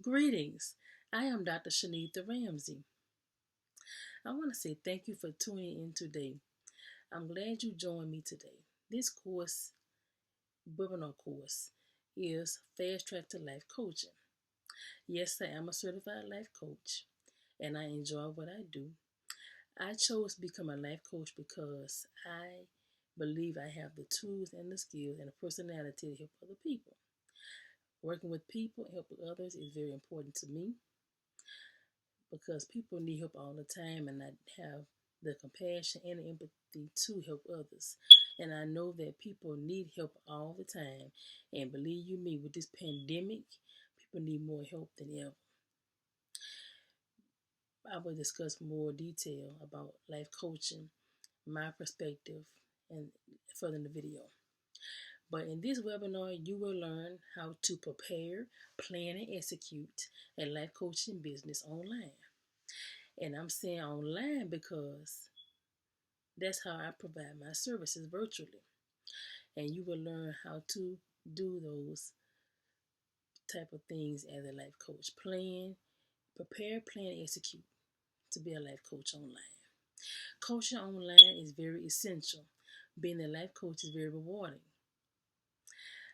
Greetings. I am Dr. Shanetha. I want to say thank you for tuning in today. I'm glad you joined me today. This webinar course, is Fast Track to Life Coaching. Yes, I am a certified life coach and I enjoy what I do. I chose to become a life coach because I believe I have the tools and the skills and the personality to help other people. Working with people and helping others is very important to me because people need help all the time, and I have the compassion and the empathy to help others. And I know that people need help all the time. And believe you me, with this pandemic, people need more help than ever. I will discuss more detail about life coaching, my perspective, and further in the video. But in this webinar, you will learn how to prepare, plan, and execute a life coaching business online. And I'm saying online because that's how I provide my services virtually. And you will learn how to do those type of things as a life coach. Prepare, plan, execute to be a life coach online. Coaching online is very essential. Being a life coach is very rewarding.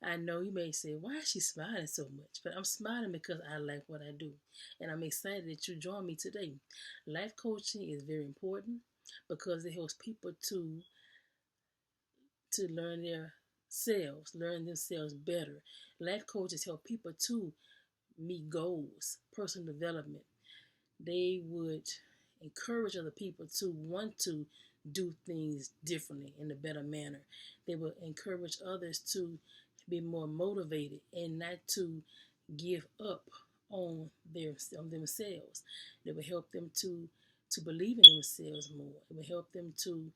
I know you may say, why is she smiling so much? But I'm smiling because I like what I do. And I'm excited that you join me today. Life coaching is very important because it helps people to learn themselves better. Life coaches help people to meet goals, personal development. They would encourage other people to want to do things differently in a better manner. They will encourage others to be more motivated and not to give up on themselves. They will help them to believe in themselves more. It will help them to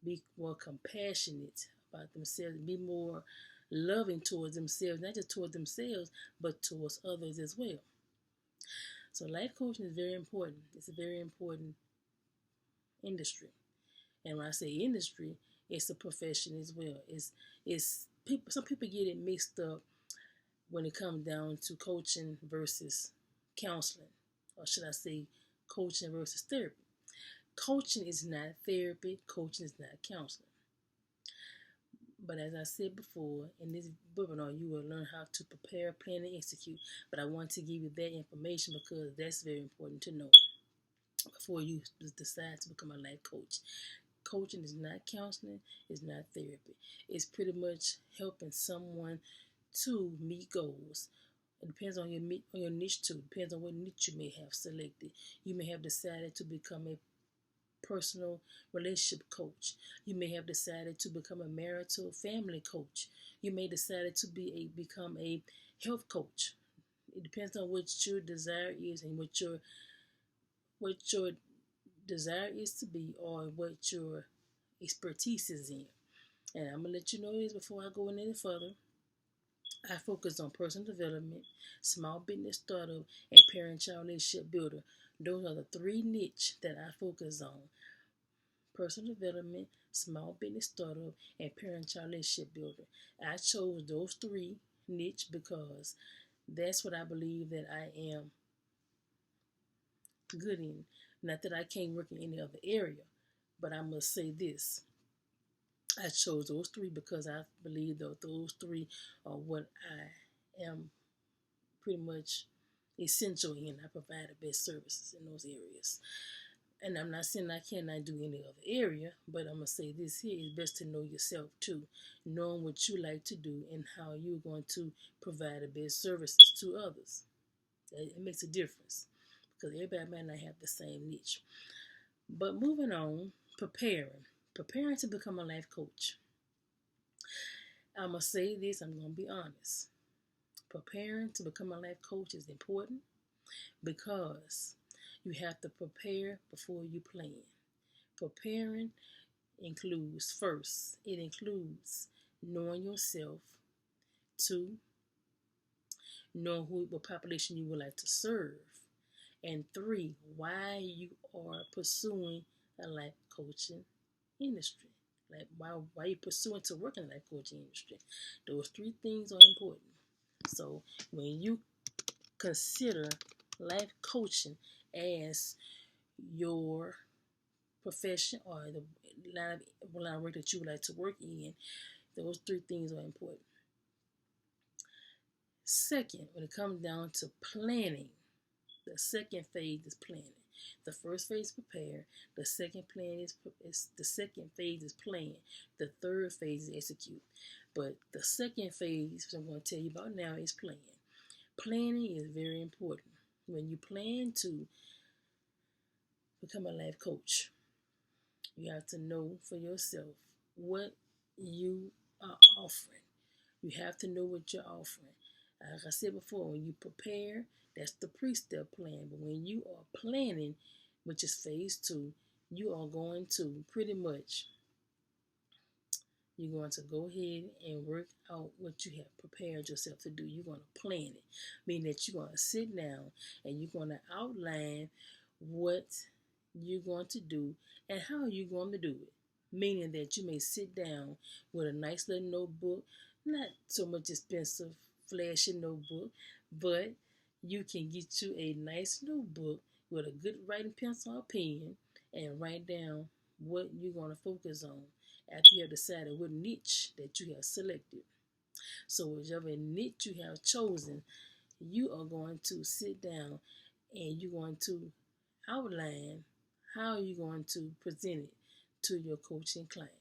be more compassionate about themselves, be more loving towards themselves, not just towards themselves, but towards others as well. So life coaching is very important. It's a very important industry. And when I say industry, it's a profession as well. It's people. Some people get it mixed up when it comes down to coaching versus counseling, or should I say, coaching versus therapy. Coaching is not therapy. Coaching is not counseling. But as I said before, in this webinar, you will learn how to prepare, plan, and execute. But I want to give you that information because that's very important to know before you decide to become a life coach. Coaching is not counseling, it's not therapy. It's pretty much helping someone to meet goals. It depends on your niche too. It depends on what niche you may have selected. You may have decided to become a personal relationship coach. You may have decided to become a marital family coach. You may decide to become a health coach. It depends on what your desire is and what your desire is to be, or what your expertise is in. And I'm gonna let you know this before I go any further. I focus on personal development, small business startup, and parent-child relationship builder. Those are the three niche that I focus on: personal development, small business startup, and parent-child relationship builder. I chose those three niche because that's what I believe that I am good in. Not that I can't work in any other area, but I must say this. I chose those three because I believe that those three are what I am pretty much essential in. I provide the best services in those areas. And I'm not saying I cannot do any other area, but I'm going to say this here is best to know yourself too, knowing what you like to do and how you're going to provide the best services to others. It makes a difference because everybody might not have the same niche. But moving on, preparing to become a life coach. I'm going to say this, I'm going to be honest. Preparing to become a life coach is important because you have to prepare before you plan. Preparing it includes knowing yourself. Two, knowing what population you would like to serve. And three, why you are pursuing a life coaching industry. Like why you pursuing to work in the life coaching industry. Those three things are important. So when you consider life coaching as your profession or the line of work that you would like to work in, those three things are important. Second, when it comes down to planning, the second phase is planning. The first phase is prepare. The second phase is plan. The third phase is execute. But the second phase, which I'm going to tell you about now, is plan. Planning is very important. When you plan to become a life coach, you have to know for yourself what you are offering. You have to know what you're offering. Like I said before, when you prepare, that's the pre-step plan. But when you are planning, which is phase 2, you are going to you're going to go ahead and work out what you have prepared yourself to do. You're going to plan it, meaning that you're going to sit down and you're going to outline what you're going to do and how you're going to do it. Meaning that you may sit down with a nice little notebook, not so much expensive, flashy notebook, but you can get you a nice notebook with a good writing pencil or pen and write down what you're going to focus on after you have decided what niche that you have selected. So whichever niche you have chosen, you are going to sit down and you're going to outline how you're going to present it to your coaching client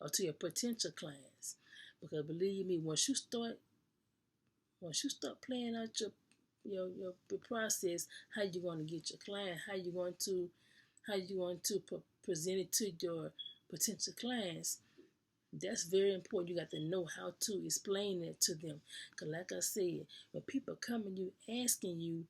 or to your potential clients. Because believe me, once you start playing out your process, how you're going to get your client, how you're going to present it to your potential clients, that's very important. You got to know how to explain it to them. Because like I said, when people come and you asking you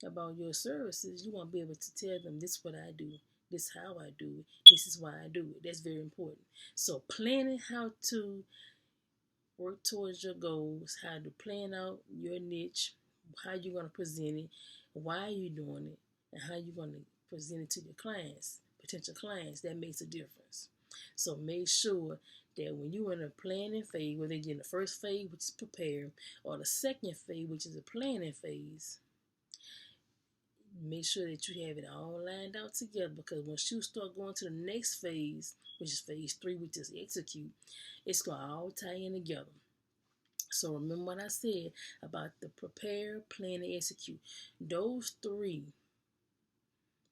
about your services, you want to be able to tell them, this is what I do, this is how I do it, this is why I do it. That's very important. So planning how to work towards your goals, how to plan out your niche, how you're going to present it, why you're doing it, and how you're going to present it to your clients, potential clients. That makes a difference. So make sure that when you're in a planning phase, whether you're in the first phase, which is prepare, or the second phase, which is the planning phase, make sure that you have it all lined out together, because once you start going to the next phase, which is phase 3, which is execute, it's going to all tie in together. So remember what I said about the prepare, plan, and execute. Those 3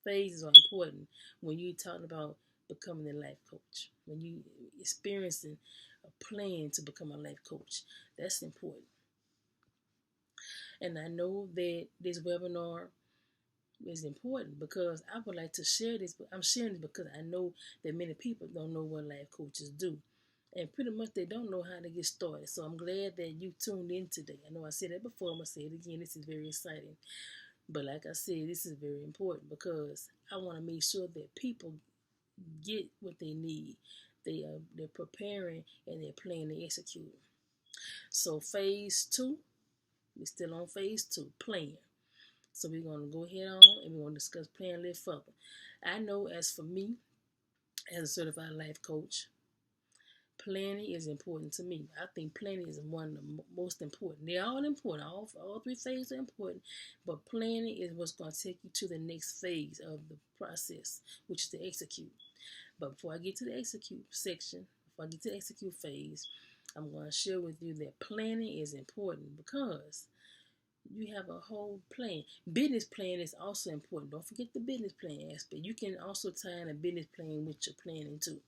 phases are important when you're talking about becoming a life coach. When you experiencing a plan to become a life coach, that's important. And I know that this webinar is important because I would like to share this, but I'm sharing it because I know that many people don't know what life coaches do. And pretty much they don't know how to get started. So I'm glad that you tuned in today. I know I said that before, I'm going to say it again. This is very exciting. But like I said, this is very important because I want to make sure that people get what they need. They're preparing and they're planning to execute. So phase 2, we're still on phase 2, plan. So we're going to go ahead on and we're going to discuss plan a little further. I know as for me, as a certified life coach, planning is important to me. I think planning is one of the most important. They're all important. All 3 phases are important. But planning is what's going to take you to the next phase of the process, which is to execute. But before I get to the execute section, before I get to the execute phase, I'm going to share with you that planning is important because you have a whole plan. Business plan is also important. Don't forget the business plan aspect. You can also tie in a business plan with your planning too.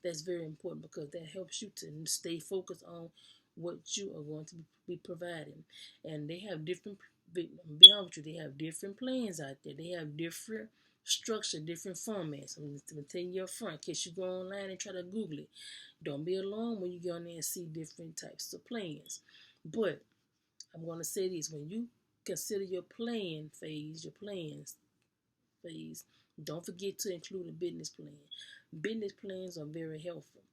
That's very important because that helps you to stay focused on what you are going to be providing. And they have different, be honest with you, they have different plans out there. They have different structure, different formats. I'm going to tell you up front in case you go online and try to Google it. Don't be alarmed when you go on there and see different types of plans. But I'm going to say this, when you consider your plan phase, don't forget to include a business plan. Business plans are very helpful,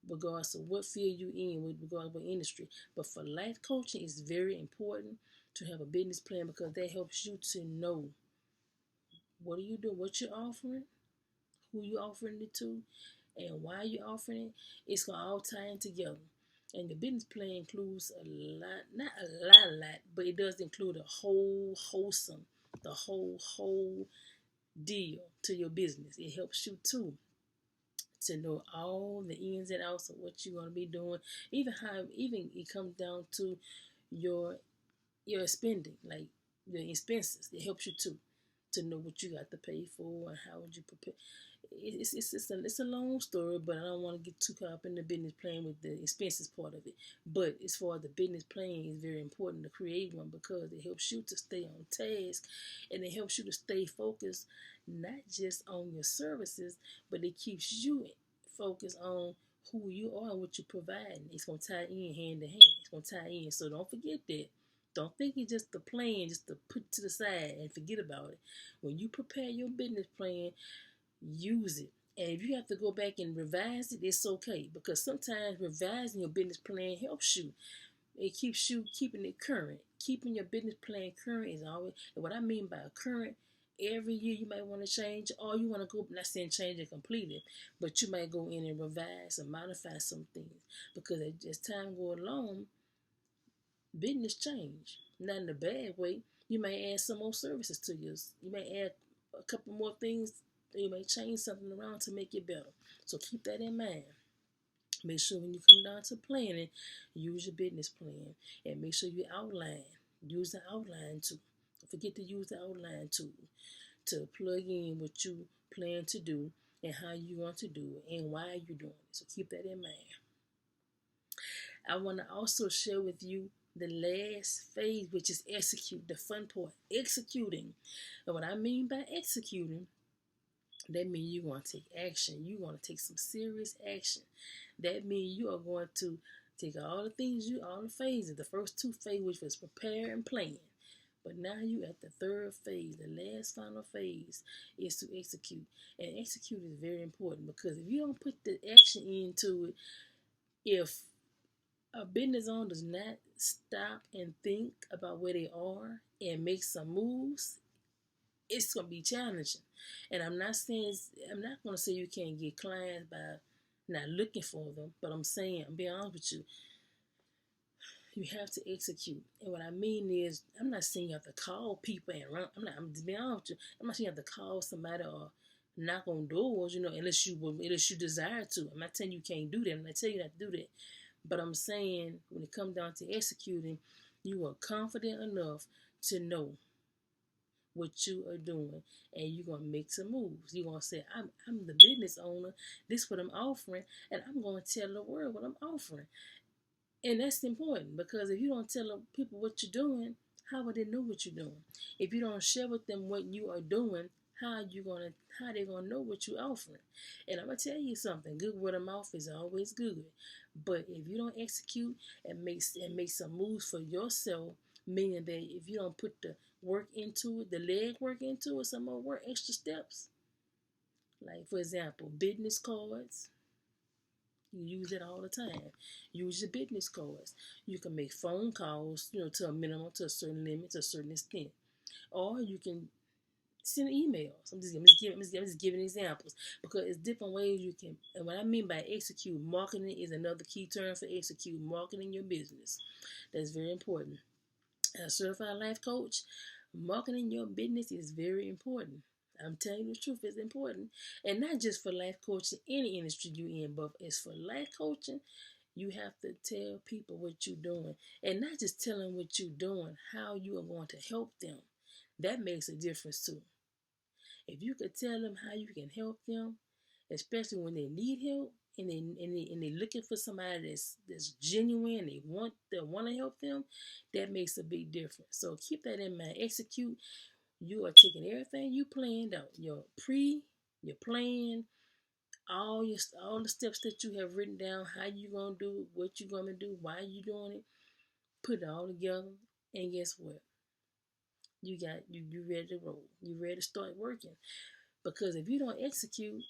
regardless of what field you're in, with regard to what industry. But for life coaching, it's very important to have a business plan because that helps you to know what are you doing, what you're offering, who you're offering it to, and why you're offering it. It's going to all tie in together. And the business plan includes a lot, not a lot, but it does include a whole deal to your business. It helps you too to know all the ins and outs of what you're gonna be doing. Even it comes down to your spending, like the expenses. It helps you too to know what you got to pay for and how would you prepare. It's a long story, but I don't want to get too caught up in the business plan with the expenses part of it. But as far as the business plan, it's very important to create one because it helps you to stay on task and it helps you to stay focused, not just on your services, but it keeps you focused on who you are and what you're providing. It's gonna tie in hand to hand. It's gonna tie in. So don't forget that. Don't think it's just a plan just to put to the side and forget about it. When you prepare your business plan, use it. And if you have to go back and revise it, it's okay. Because sometimes revising your business plan helps you. It keeps you keeping it current. Keeping your business plan current is always, and what I mean by current, every year you might want to change, or you want to go, not saying change it completely, but you might go in and revise and modify some things. Because as time goes along, business change. Not in a bad way. You may add some more services to yours. You may add a couple more things. You may change something around to make it better. So keep that in mind. Make sure when you come down to planning, use your business plan and make sure you outline. Use the outline too. Don't forget to use the outline tool to plug in what you plan to do and how you want to do it and why you're doing it. So keep that in mind. I want to also share with you the last phase, which is execute, the fun part, executing. And what I mean by executing, that means you're going to take action. You're going to take some serious action. That means you are going to take all the phases, the first two phases, which was prepare and plan. But now you at the third phase, the last final phase is to execute. And execute is very important because if you don't put the action into it, if a business owner does not stop and think about where they are and make some moves, it's gonna be challenging. And I'm not gonna say you can't get clients by not looking for them, but I'm being honest with you, you have to execute. And what I mean is, I'm not saying you have to call people and run. I'm to be honest with you, I'm not saying you have to call somebody or knock on doors, unless you desire to. I'm not telling you can't do that. I'm not telling you not to do that. But I'm saying when it comes down to executing, you are confident enough to know what you are doing and you're going to make some moves. You're going to say, I'm the business owner. This is what I'm offering, and I'm going to tell the world what I'm offering. And that's important because if you don't tell people what you're doing, how would they know what you're doing? If you don't share with them what you are doing, how they gonna know what you're offering? And I'm gonna tell you something. Good word of mouth is always good, but if you don't execute and make some moves for yourself, meaning that if you don't put the work into it, the leg work into it, some more work, extra steps. Like for example, business cards. You use it all the time. Use your business cards. You can make phone calls, to a minimum, to a certain limit, to a certain extent, or you can send emails. I'm just giving examples because it's different ways you can. And what I mean by execute, marketing is another key term for execute. Marketing your business. That's very important. As a certified life coach, marketing your business is very important. I'm telling you the truth, it's important. And not just for life coaching, any industry you're in, but it's for life coaching, you have to tell people what you're doing. And not just tell them what you're doing, how you are going to help them. That makes a difference too. If you could tell them how you can help them, especially when they need help and they're looking for somebody that's genuine, they want to help them, that makes a big difference. So keep that in mind. Execute. You are taking everything you planned out, your plan, all the steps that you have written down, how you gonna do it, what you gonna do, why you doing it, put it all together, and guess what? You ready to roll. You ready to start working. Because if you don't execute,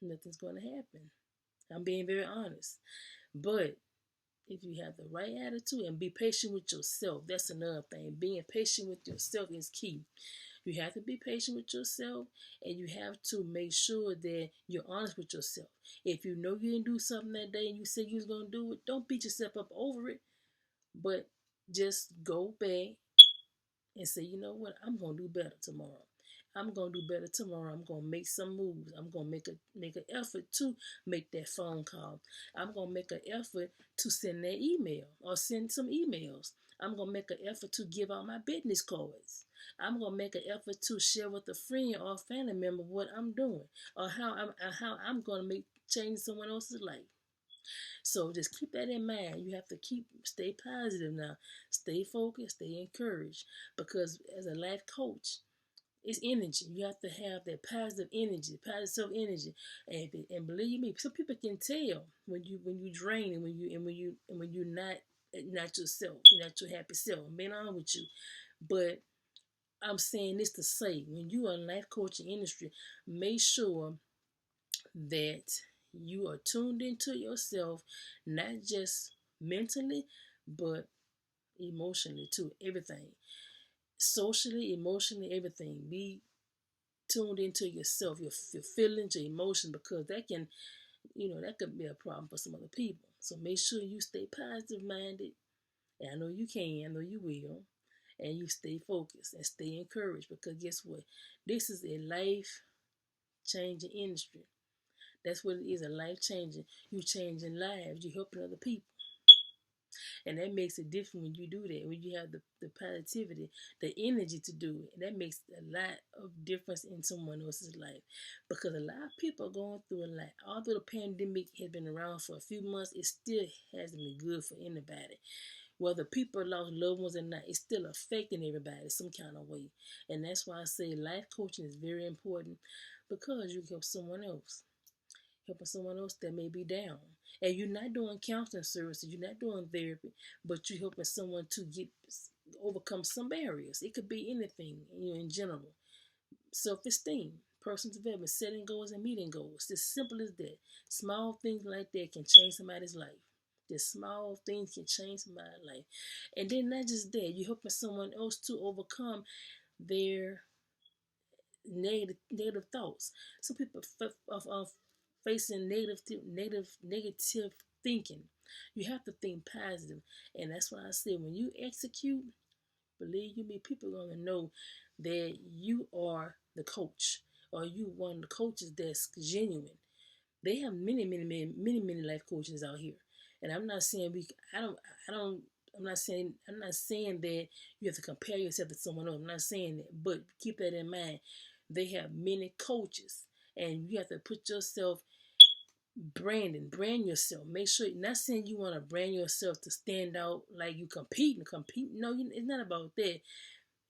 nothing's gonna happen. I'm being very honest. But if you have the right attitude and be patient with yourself, that's another thing. Being patient with yourself is key. You have to be patient with yourself, and you have to make sure that you're honest with yourself. If you know you didn't do something that day and you said you was going to do it, don't beat yourself up over it, but just go back and say, you know what, I'm going to do better tomorrow. I'm gonna do better tomorrow. I'm gonna make some moves. I'm gonna make an effort to make that phone call. I'm gonna make an effort to send that email or send some emails. I'm gonna make an effort to give out my business cards. I'm gonna make an effort to share with a friend or a family member what I'm doing or how I'm gonna make change someone else's life. So just keep that in mind. You have to stay positive now, stay focused, stay encouraged, because as a life coach, it's energy. You have to have that positive energy, positive energy, and believe me, some people can tell when you drain and when you're not yourself, you're not your happy self. I'm being honest with you, but I'm saying this to say, when you are in life coaching industry, make sure that you are tuned into yourself, not just mentally, but emotionally too. Everything, socially, emotionally, everything. Be tuned into yourself, your feelings, your emotions, because that could be a problem for some other people. So make sure you stay positive minded, and I know you can, I know you will, and you stay focused and stay encouraged, because guess what? This is a life changing industry. That's what it is, a life changing. You changing lives, you helping other people. And that makes it different when you do that, when you have the positivity, the energy to do it. And that makes a lot of difference in someone else's life. Because a lot of people are going through a lot. Although the pandemic has been around for a few months, it still hasn't been good for anybody. Whether people lost loved ones or not, it's still affecting everybody some kind of way. And that's why I say life coaching is very important, because you help someone else. Helping someone else that may be down. And you're not doing counseling services, you're not doing therapy, but you're helping someone to overcome some barriers. It could be anything, in general. Self-esteem, personal development, setting goals and meeting goals. It's simple as that. Small things like that can change somebody's life. Just small things can change somebody's life. And then not just that, you're helping someone else to overcome their negative thoughts. Some people facing negative thinking. You have to think positive, and that's why I said, when you execute, believe you me, people are gonna know that you are the coach, or you one of the coaches that's genuine. They have many life coaches out here, and I'm not saying I don't. I'm not saying that you have to compare yourself to someone else. I'm not saying that, but keep that in mind. They have many coaches, and you have to put yourself brand yourself. Make sure, not saying you want to brand yourself to stand out like you compete. No, it's not about that.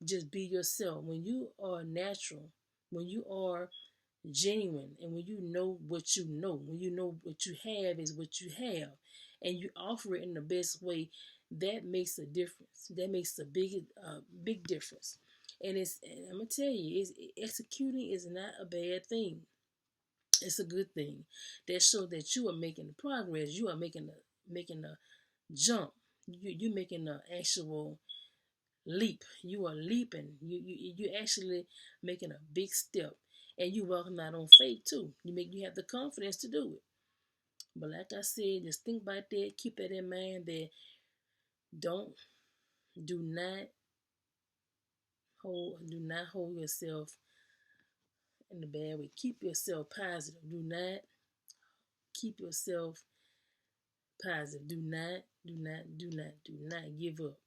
Just be yourself. When you are natural, when you are genuine, and when you know what you know, when you know what you have is what you have, and you offer it in the best way, that makes a difference. That makes a big difference. And I'm gonna tell you, executing is not a bad thing. It's a good thing. That shows that you are making progress. You are making a jump. You're making an actual leap. You are leaping. You actually making a big step, and you walking out on faith too. You have the confidence to do it. But like I said, just think about that. Keep that in mind. That don't do not hold yourself in the bad way. Keep yourself positive. Do not keep yourself positive. Do not give up.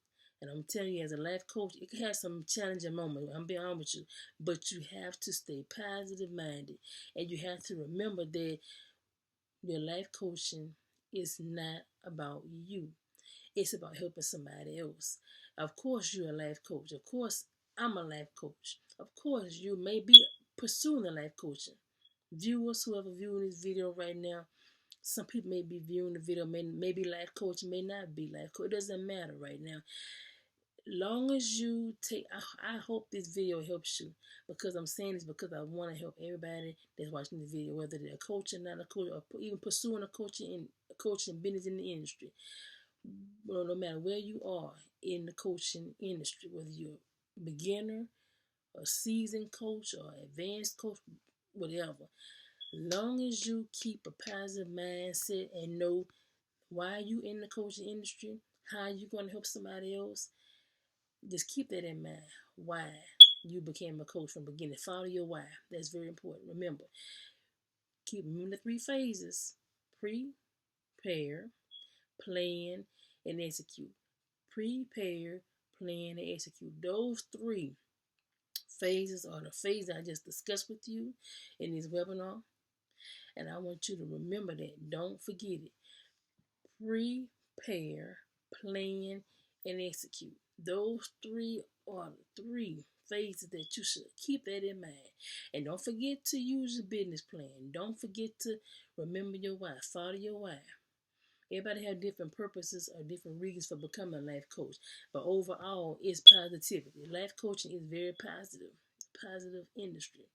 And I'm telling you, as a life coach, it can have some challenging moments. I'm being honest with you. But you have to stay positive minded. And you have to remember that your life coaching is not about you. It's about helping somebody else. Of course, you're a life coach. Of course, I'm a life coach. Of course, you may be pursuing a life coaching. Viewers, whoever viewing this video right now, some people may be viewing the video, may be life coach, may not be life coach. It doesn't matter right now. Long as you I hope this video helps you, because I'm saying this because I want to help everybody that's watching the video, whether they're a coach or not a coach, or even pursuing a coaching business in the industry. Well, no matter where you are in the coaching industry, whether you're a beginner, a seasoned coach or advanced coach, whatever. Long as you keep a positive mindset and know why you in the coaching industry, how you going to help somebody else, just keep that in mind. Why you became a coach from the beginning. Follow your why. That's very important. Remember the 3 phases: prepare, plan, and execute. Prepare, plan, and execute. Those 3 phases are the phases I just discussed with you in this webinar. And I want you to remember that. Don't forget it. Prepare, plan, and execute. Those 3 are the 3 phases that you should keep that in mind. And don't forget to use your business plan. Don't forget to remember your why. Follow your why. Everybody have different purposes or different reasons for becoming a life coach. But overall, it's positivity. Life coaching is very positive industry.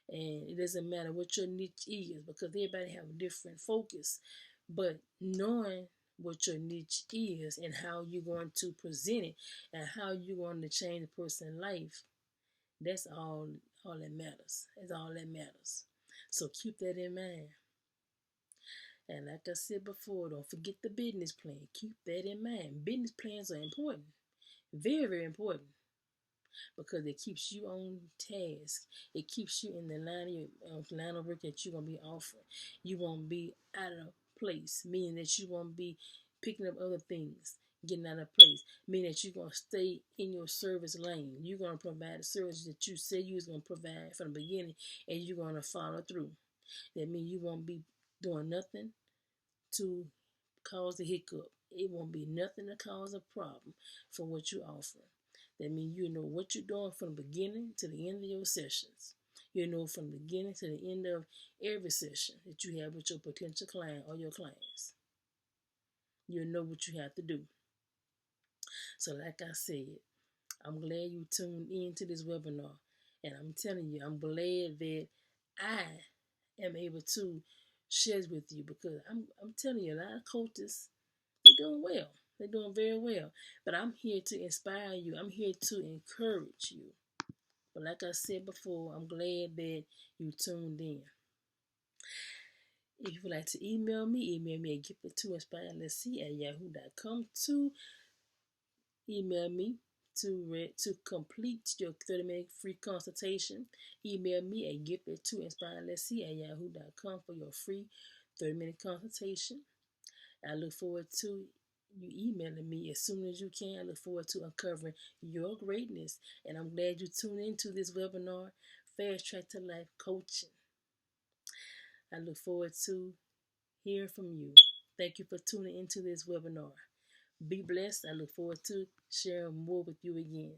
And it doesn't matter what your niche is because everybody have a different focus. But knowing what your niche is and how you're going to present it and how you're going to change a person's life, that's all that matters. That's all that matters. So keep that in mind. And like I said before, don't forget the business plan. Keep that in mind. Business plans are important. Very, very important. Because it keeps you on task. It keeps you in the line of work that you're going to be offering. You won't be out of place, meaning that you won't be picking up other things, getting out of place, meaning that you're going to stay in your service lane. You're going to provide the service that you said you was going to provide from the beginning, and you're going to follow through. That means you won't be doing nothing to cause a hiccup. It won't be nothing to cause a problem for what you offer. That means you know what you're doing from the beginning to the end of your sessions. You know from the beginning to the end of every session that you have with your potential client or your clients. You know what you have to do. So like I said, I'm glad you tuned into this webinar. And I'm telling you, I'm glad that I am able to share with you because I'm telling you, a lot of coaches, they're doing well. They're doing very well. But I'm here to inspire you. I'm here to encourage you. But like I said before, I'm glad that you tuned in. If you would like to email me at giftedtoinspirellc@yahoo.com to email me to complete your 30-minute free consultation. Email me at giftedtoinspirellc@yahoo.com for your free 30-minute consultation. I look forward to you emailing me as soon as you can. I look forward to uncovering your greatness. And I'm glad you tuned into this webinar, Fast Track to Life Coaching. I look forward to hearing from you. Thank you for tuning into this webinar. Be blessed. I look forward to sharing more with you again.